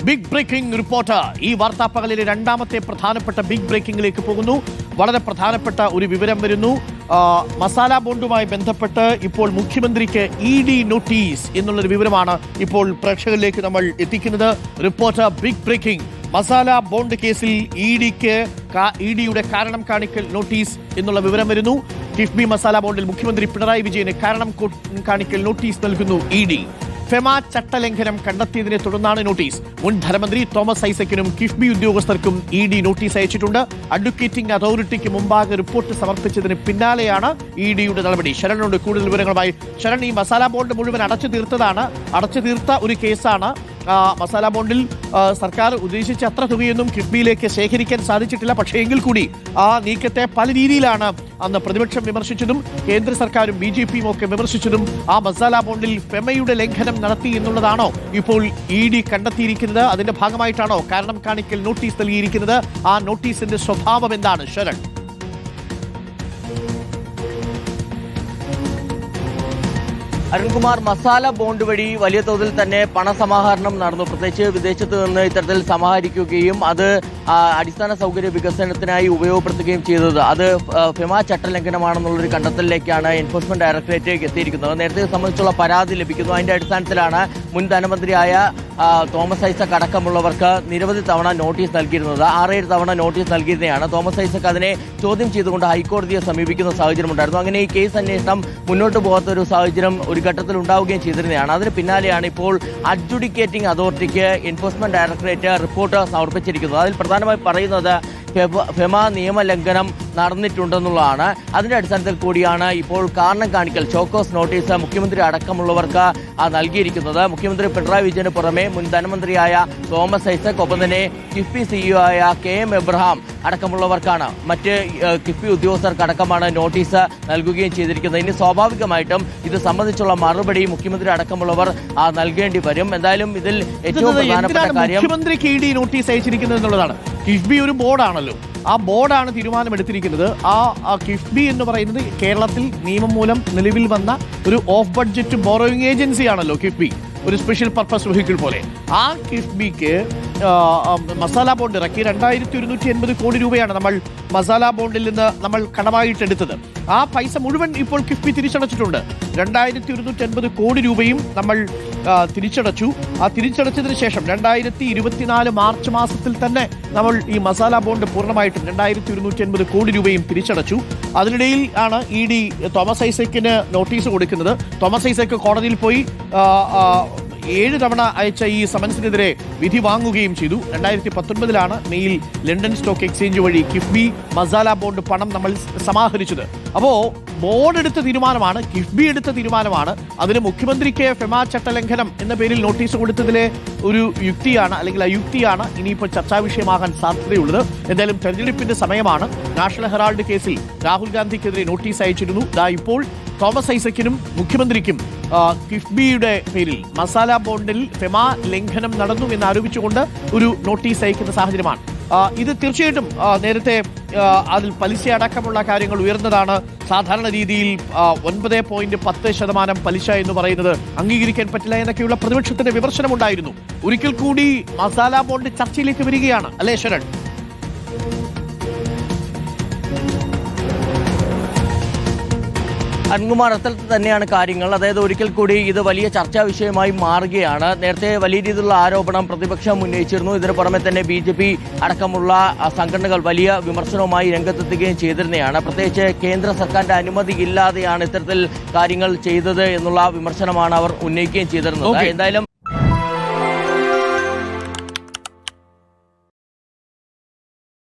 Big breaking report. ഈ വാർത്താപ്പകലിലെ രണ്ടാമത്തെ പ്രധാനപ്പെട്ട ബിഗ് ബ്രേക്കിംഗിലേക്ക് പോകുന്നു. വളരെ പ്രധാനപ്പെട്ട ഒരു വിവരം വരുന്നു. മസാല ബോണ്ടുമായി ബന്ധപ്പെട്ട് ഇപ്പോൾ മുഖ്യമന്ത്രിക്ക് ED നോട്ടീസ് എന്നുള്ളൊരു വിവരമാണ് ഇപ്പോൾ പ്രേക്ഷകരിലേക്ക് നമ്മൾ എത്തിക്കുന്നത്. Report big breaking. Masala bond കേസിൽ EDയുടെ കാരണം കാണിക്കൽ നോട്ടീസ് എന്നുള്ള വിവരം വരുന്നു. കിഫ്ബി മസാല ബോണ്ടിൽ മുഖ്യമന്ത്രി പിണറായി വിജയന് കാരണം കാണിക്കൽ നോട്ടീസ് നൽകുന്നു ED. ഫെമ ചട്ടലംഘനം കണ്ടെത്തിയതിനെ തുടർന്നാണ് നോട്ടീസ്. മുൻ ധനമന്ത്രി തോമസ് ഐസക്കിനും കിഫ്ബി ഉദ്യോഗസ്ഥർക്കും ED നോട്ടീസ് അയച്ചിട്ടുണ്ട്. അഡ്വക്കേറ്റിംഗ് അതോറിറ്റിക്ക് മുമ്പാകെ റിപ്പോർട്ട് സമർപ്പിച്ചതിന് പിന്നാലെയാണ് EDയുടെ നടപടി. ശരണിനോട് കൂടുതൽ വിവരങ്ങളുമായി. ശരൺ, ഈ മസാല ബോണ്ട് മുഴുവൻ അടച്ചു തീർത്ത ഒരു കേസാണ്. മസാല ബോണ്ടിൽ സർക്കാർ ഉദ്ദേശിച്ച അത്ര തുകയൊന്നും കിഫ്ബിയിലേക്ക് ശേഖരിക്കാൻ സാധിച്ചിട്ടില്ല. പക്ഷേ എങ്കിൽ കൂടി ആ നീക്കത്തെ പല രീതിയിലാണ് അന്ന് പ്രതിപക്ഷം വിമർശിച്ചതും കേന്ദ്ര സർക്കാരും BJPയും ഒക്കെ വിമർശിച്ചതും. ആ മസാല ബോണ്ടിൽ ഫെമയുടെ ലംഘനം നടത്തി എന്നുള്ളതാണോ ഇപ്പോൾ ED കണ്ടെത്തിയിരിക്കുന്നത്? അതിന്റെ ഭാഗമായിട്ടാണോ കാരണം കാണിക്കൽ നോട്ടീസ് നൽകിയിരിക്കുന്നത്? ആ നോട്ടീസിന്റെ സ്വഭാവം എന്താണ് ശരൺ? അരുൺകുമാർ, മസാല ബോണ്ട് വഴി വലിയ തോതിൽ തന്നെ പണസമാഹരണം നടന്നു. പ്രത്യേകിച്ച് വിദേശത്ത് നിന്ന് ഇത്തരത്തിൽ സമാഹരിക്കുകയും അത് അടിസ്ഥാന സൗകര്യ വികസനത്തിനായി ഉപയോഗപ്പെടുത്തുകയും ചെയ്തത് അത് ഫെമ ചട്ടലംഘനമാണെന്നുള്ളൊരു കണ്ടെത്തലിലേക്കാണ് എൻഫോഴ്സ്മെന്റ് ഡയറക്ടറേറ്റ് എത്തിയിരിക്കുന്നത്. നേരത്തെ സംബന്ധിച്ചുള്ള പരാതി ലഭിക്കുന്നു. അതിന്റെ അടിസ്ഥാനത്തിലാണ് മുൻ ധനമന്ത്രിയായ തോമസ് ഐസക് അടക്കമുള്ളവർക്ക് നിരവധി തവണ നോട്ടീസ് നൽകിയിരുന്നത്. 6-7 തവണ നോട്ടീസ് നൽകിയിരുന്നതാണ്. തോമസ് ഐസക് അതിനെ ചോദ്യം ചെയ്തുകൊണ്ട് ഹൈക്കോടതിയെ സമീപിക്കുന്ന സാഹചര്യമുണ്ടായിരുന്നു. അങ്ങനെ ഈ കേസ് അന്വേഷണം മുന്നോട്ട് പോകാത്ത ഒരു സാഹചര്യം ഒരു ഘട്ടത്തിൽ ഉണ്ടാവുകയും ചെയ്തിരുന്നതാണ്. അതിന് പിന്നാലെയാണ് ഇപ്പോൾ അഡ്ജുഡിക്കേറ്റിംഗ് അതോറിറ്റിക്ക് എൻഫോഴ്സ്മെന്റ് ഡയറക്ടറേറ്റ് റിപ്പോർട്ട് സമർപ്പിച്ചിരിക്കുന്നത്. അതിൽ പ്രധാനമായി പറയുന്നത് ഫെമ നിയമലംഘനം നടന്നിട്ടുണ്ടെന്നുള്ളതാണ്. അതിന്റെ അടിസ്ഥാനത്തിൽ കൂടിയാണ് ഇപ്പോൾ കാരണം കാണിക്കൽ ചോക്കോസ് നോട്ടീസ് മുഖ്യമന്ത്രി അടക്കമുള്ളവർക്ക് നൽകിയിരിക്കുന്നത്. മുഖ്യമന്ത്രി പിണറായി വിജയന് പുറമെ മുൻ ധനമന്ത്രിയായ തോമസ് ഐസക്, ഒപ്പം തന്നെ കിഫ്ബി CEO ആയ KM എബ്രഹാം അടക്കമുള്ളവർക്കാണ്, മറ്റ് കിഫ്ബി ഉദ്യോഗസ്ഥർക്കടക്കമാണ് നോട്ടീസ് നൽകുകയും ചെയ്തിരിക്കുന്നത്. ഇനി സ്വാഭാവികമായിട്ടും ഇത് സംബന്ധിച്ചുള്ള മറുപടി മുഖ്യമന്ത്രി അടക്കമുള്ളവർ നൽകേണ്ടി വരും. എന്തായാലും ഇതിൽ ഏറ്റവും പ്രധാനപ്പെട്ട കാര്യം മുഖ്യമന്ത്രിക്ക് ED നോട്ടീസ് അയച്ചിരിക്കുന്നത് എന്നുള്ളതാണ്. കിഫ്ബി ഒരു ബോർഡാണല്ലോ. ആ ബോർഡാണ് തീരുമാനമെടുത്തിരിക്കുന്നത്. ആ കിഫ്ബി എന്ന് പറയുന്നത് കേരളത്തിൽ നിയമം മൂലം നിലവിൽ വന്ന ഒരു ഓഫ് ബഡ്ജറ്റ് ബോറോയിങ് ഏജൻസിയാണല്ലോ കിഫ്ബി, ഒരു സ്പെഷ്യൽ പർപ്പസ് വെഹിക്കിൾ പോലെ. ആ കിഫ്ബിക്ക് മസാല ബോണ്ട് ഇറക്കി 2180 കോടി രൂപയാണ് നമ്മൾ മസാല ബോണ്ടിൽ നിന്ന് നമ്മൾ കടമായിട്ടെടുത്തത്. ആ പൈസ മുഴുവൻ ഇപ്പോൾ കിഫ്ബി തിരിച്ചടച്ചിട്ടുണ്ട്. 2180 കോടി രൂപയും നമ്മൾ തിരിച്ചടച്ചു. ആ തിരിച്ചടച്ചതിന് ശേഷം 2024 മാർച്ച് മാസത്തിൽ തന്നെ നമ്മൾ ഈ മസാല ബോണ്ട് പൂർണ്ണമായിട്ടും 2180 കോടി രൂപയും തിരിച്ചടച്ചു. അതിനിടയിൽ ആണ് ED തോമസ് ഐസക്കിന് നോട്ടീസ് കൊടുക്കുന്നത്. തോമസ് ഐസക്ക് കോടതിയിൽ പോയി 7 തവണ അയച്ച ഈ സമൻസിനെതിരെ വിധി വാങ്ങുകയും ചെയ്തു. 2019 മെയ്യിൽ ലണ്ടൻ സ്റ്റോക്ക് എക്സ്ചേഞ്ച് വഴി കിഫ്ബി മസാല ബോണ്ട് പണം നമ്മൾ സമാഹരിച്ചത്. അപ്പോൾ ബോർഡ് എടുത്ത തീരുമാനമാണ്, കിഫ്ബി എടുത്ത തീരുമാനമാണ്. അതിന് മുഖ്യമന്ത്രിക്ക് ഫെമ ചട്ടലംഘനം എന്ന പേരിൽ നോട്ടീസ് കൊടുത്തതിലെ ഒരു യുക്തിയാണ് അല്ലെങ്കിൽ അയുക്തിയാണ് ഇനിയിപ്പോൾ ചർച്ചാ വിഷയമാകാൻ സാധ്യതയുള്ളത്. എന്തായാലും തെരഞ്ഞെടുപ്പിന്റെ സമയമാണ്. നാഷണൽ ഹെറാൾഡ് കേസിൽ രാഹുൽ ഗാന്ധിക്കെതിരെ നോട്ടീസ് അയച്ചിരുന്നു. ഇപ്പോൾ തോമസ് ഐസക്കിനും മുഖ്യമന്ത്രിക്കും കിഫ്ബിയുടെ പേരിൽ മസാല ബോണ്ടിൽ ഫെമ ലംഘനം നടന്നു എന്ന് ആരോപിച്ചുകൊണ്ട് ഒരു നോട്ടീസ് അയക്കുന്ന സാഹചര്യമാണ്. ഇത് തീർച്ചയായിട്ടും നേരത്തെ അതിൽ പലിശ അടക്കമുള്ള കാര്യങ്ങൾ ഉയർന്നതാണ്. സാധാരണ രീതിയിൽ 9.10% പലിശ എന്ന് പറയുന്നത് അംഗീകരിക്കാൻ പറ്റില്ല എന്നൊക്കെയുള്ള പ്രതിപക്ഷത്തിന്റെ വിമർശനമുണ്ടായിരുന്നു. ഒരിക്കൽ കൂടി മസാല ബോണ്ട് ചർച്ചയിലേക്ക് വരികയാണ് അല്ലേ ശരൺ? അരുൺകുമാർ, അത്തരത്തിൽ തന്നെയാണ് കാര്യങ്ങൾ. അതായത് ഒരിക്കൽ കൂടി ഇത് വലിയ ചർച്ചാ വിഷയമായി മാറുകയാണ്. നേരത്തെ വലിയ രീതിയിലുള്ള ആരോപണം പ്രതിപക്ഷം ഉന്നയിച്ചിരുന്നു. ഇതിന് പുറമെ തന്നെ BJP അടക്കമുള്ള സംഘടനകൾ വലിയ വിമർശനവുമായി രംഗത്തെത്തുകയും ചെയ്തിരുന്നതാണ്. പ്രത്യേകിച്ച് കേന്ദ്ര സർക്കാരിന്റെ അനുമതി ഇല്ലാതെയാണ് ഇത്തരത്തിൽ കാര്യങ്ങൾ ചെയ്തത് എന്നുള്ള വിമർശനമാണ് അവർ ഉന്നയിക്കുകയും ചെയ്തിരുന്നത്. എന്തായാലും